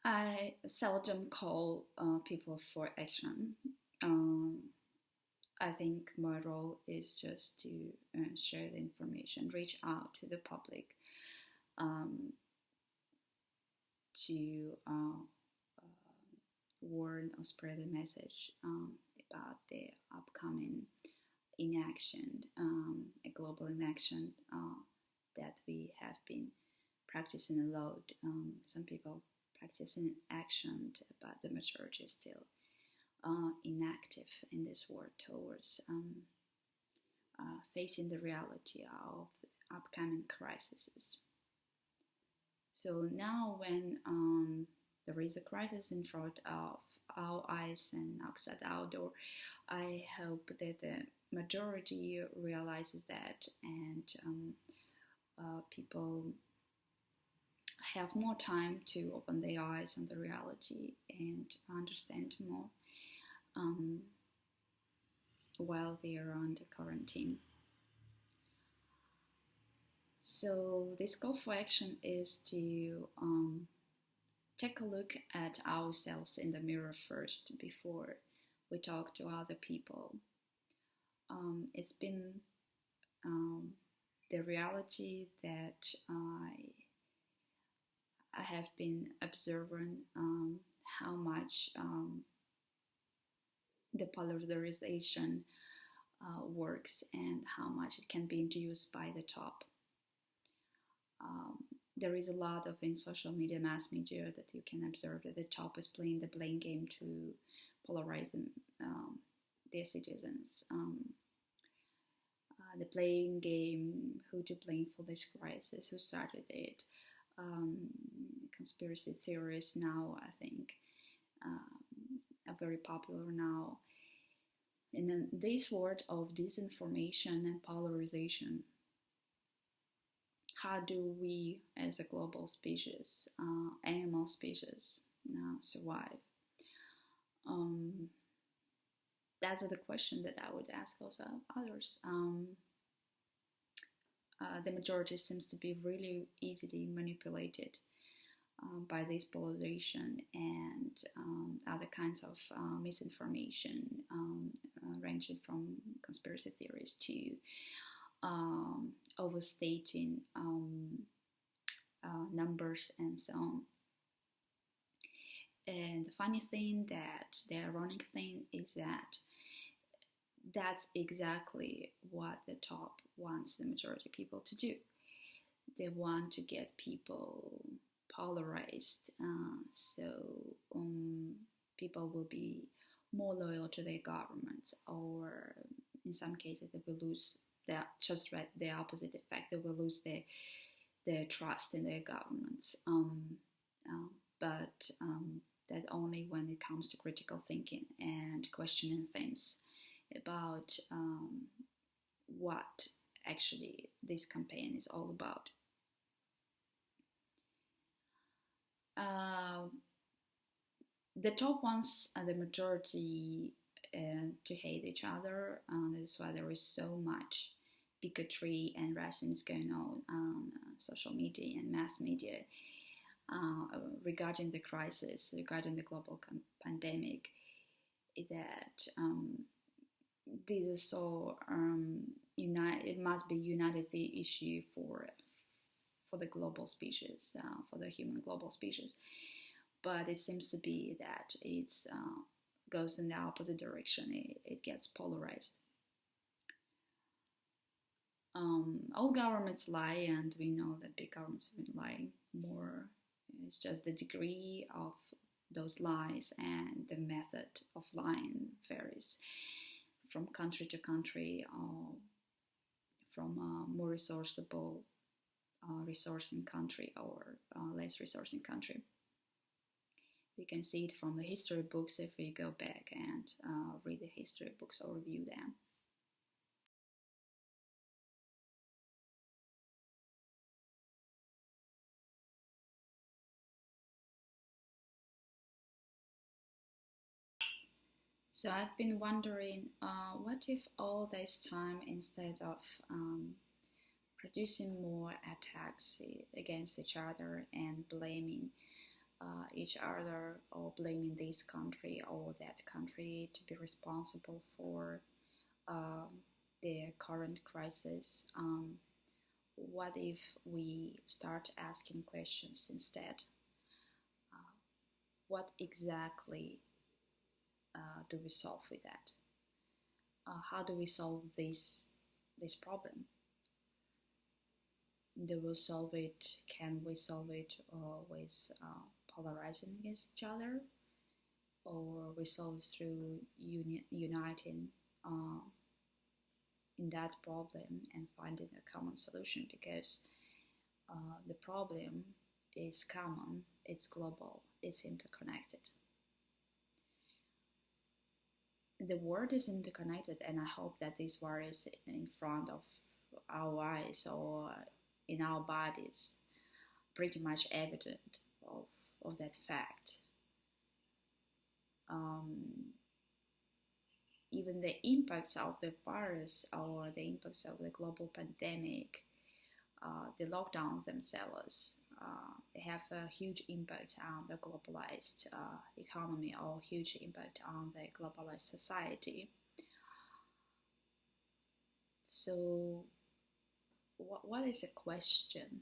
I seldom call people for action. Um, I think my role is just to share the information, reach out to the public, um, to warn or spread a message about the upcoming inaction, a global inaction that we have been practicing a lot. Some people practicing action, but the majority is still inactive in this war towards facing the reality of the upcoming crises. So now, when there is a crisis in front of our eyes and outside our door, I hope that the majority realizes that, and people have more time to open their eyes on the reality and understand more um, while they are under quarantine. So this call for action is to take a look at ourselves in the mirror first before we talk to other people. It's been the reality that I have been observing how much the polarization works and how much it can be induced by the top. There is a lot of in social media, mass media, that you can observe that the top is playing the blame game to polarize their citizens. The playing game, who to blame for this crisis, who started it. Conspiracy theories now, I think, are very popular now. And then this word of disinformation and polarization, how do we as a global species, animal species, survive? That's the question that I would ask also others. The majority seems to be really easily manipulated by this polarization and other kinds of misinformation, ranging from conspiracy theories to overstating numbers and so on. And the funny thing, that the ironic thing, is that that's exactly what the top wants the majority of people to do. They want to get people polarized, so people will be more loyal to their government, or in some cases they will lose that, just right, the opposite effect. They will lose their trust in their governments. But that only when it comes to critical thinking and questioning things about what actually this campaign is all about. The top wants the majority to hate each other. That's why there is so much bigotry and racism going on social media and mass media regarding the crisis, regarding the global pandemic. That this is so it must be united the issue for the global species, for the human global species. But it seems to be that it's goes in the opposite direction. It gets polarized. All governments lie, and we know that big governments will lie more. It's just the degree of those lies and the method of lying varies from country to country, from a more resourceful, resourcing country, or less resourcing country. We can see it from the history books if we go back and read the history books or review them. So I've been wondering, what if all this time, instead of producing more attacks against each other and blaming each other or blaming this country or that country to be responsible for um, their current crisis. What if we start asking questions instead? Uh, what exactly do we solve with that? How do we solve this problem? Do we solve it? Can we solve it with polarizing against each other, or we solve it through uniting in that problem and finding a common solution? Because the problem is common, it's global, it's interconnected. The world is interconnected, and I hope that this world is in front of our eyes or in our bodies, pretty much evident of that fact. Even the impacts of the virus or the impacts of the global pandemic, the lockdowns themselves, they have a huge impact on the globalized economy or huge impact on the globalized society. So, what is the question?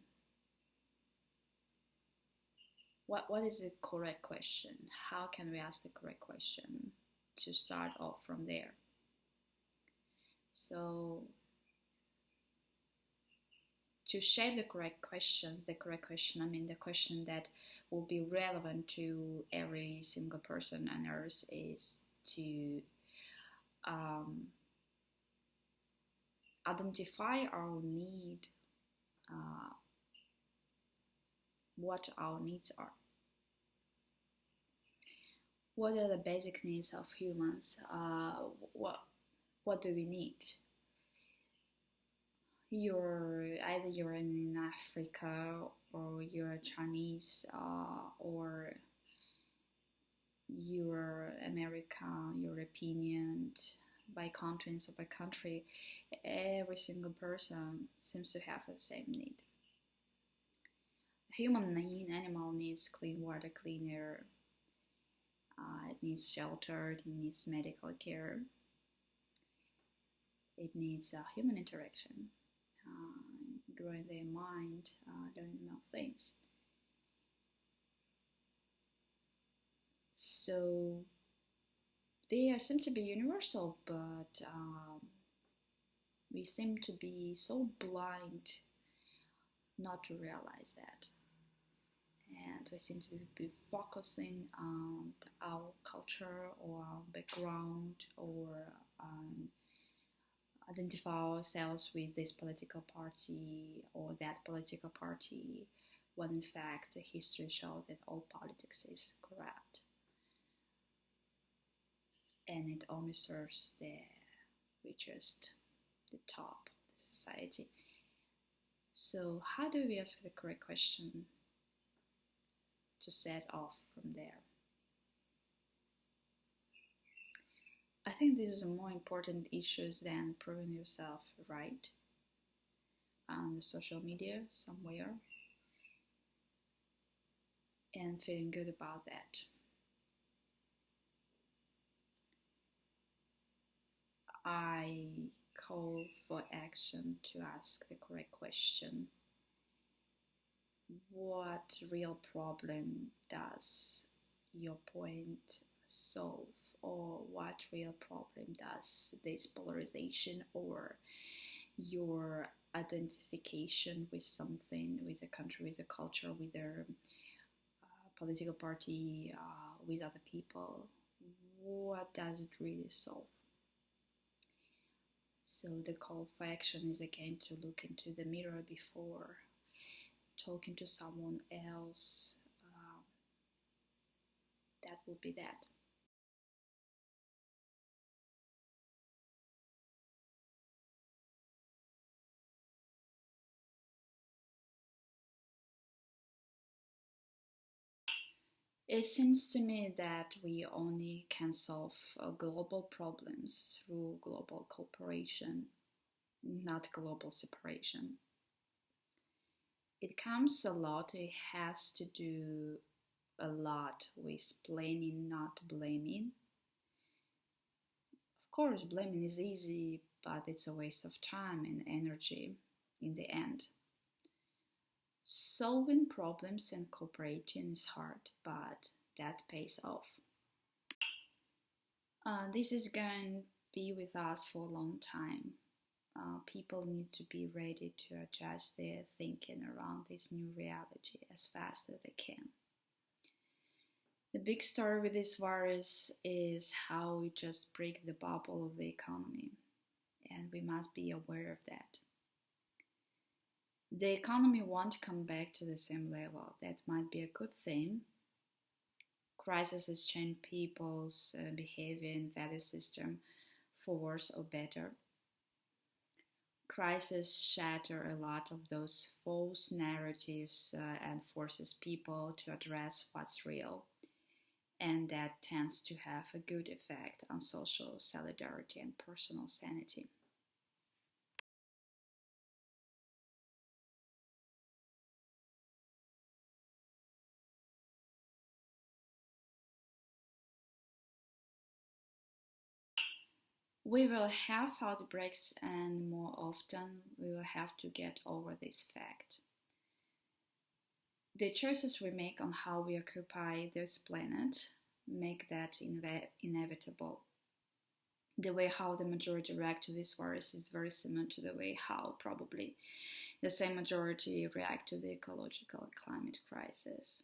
What is the correct question? How can we ask the correct question to start off from there? So, to shape the correct questions, the question that will be relevant to every single person on earth is to identify our need, what our needs are. What are the basic needs of humans? What do we need? You're in Africa, or you're Chinese, or you're American, European, by continents or by country. Every single person seems to have the same need. Human need, animal needs clean water, clean air. It needs shelter. It needs medical care. It needs human interaction, growing their mind, learning new things. So they seem to be universal, but we seem to be so blind not to realize that. And we seem to be focusing on our culture or our background, or identify ourselves with this political party or that political party, when in fact the history shows that all politics is corrupt and it only serves the richest, the top of the society. So how do we ask the correct question to set off from there? I think this is a more important issue than proving yourself right on social media somewhere and feeling good about that. I call for action to ask the correct question. What real problem does your point solve? Or what real problem does this polarization or your identification with something, with a country, with a culture, with a political party, with other people, what does it really solve? So the call for action is again to look into the mirror before talking to someone else. That would be that. It seems to me that we only can solve global problems through global cooperation, not global separation. It comes a lot, it has to do a lot with planning, not blaming. Of course, blaming is easy, but it's a waste of time and energy in the end. Solving problems and cooperating is hard, but that pays off. This is going to be with us for a long time. People need to be ready to adjust their thinking around this new reality as fast as they can. The big story with this virus is how we just break the bubble of the economy, and we must be aware of that. The economy won't come back to the same level. That might be a good thing. Crises change people's behavior and value system for worse or better. Crises shatter a lot of those false narratives and forces people to address what's real. And that tends to have a good effect on social solidarity and personal sanity. We will have outbreaks, and more often we will have to get over this fact. The choices we make on how we occupy this planet make that inevitable. The way how the majority react to this virus is very similar to the way how probably the same majority react to the ecological and climate crisis.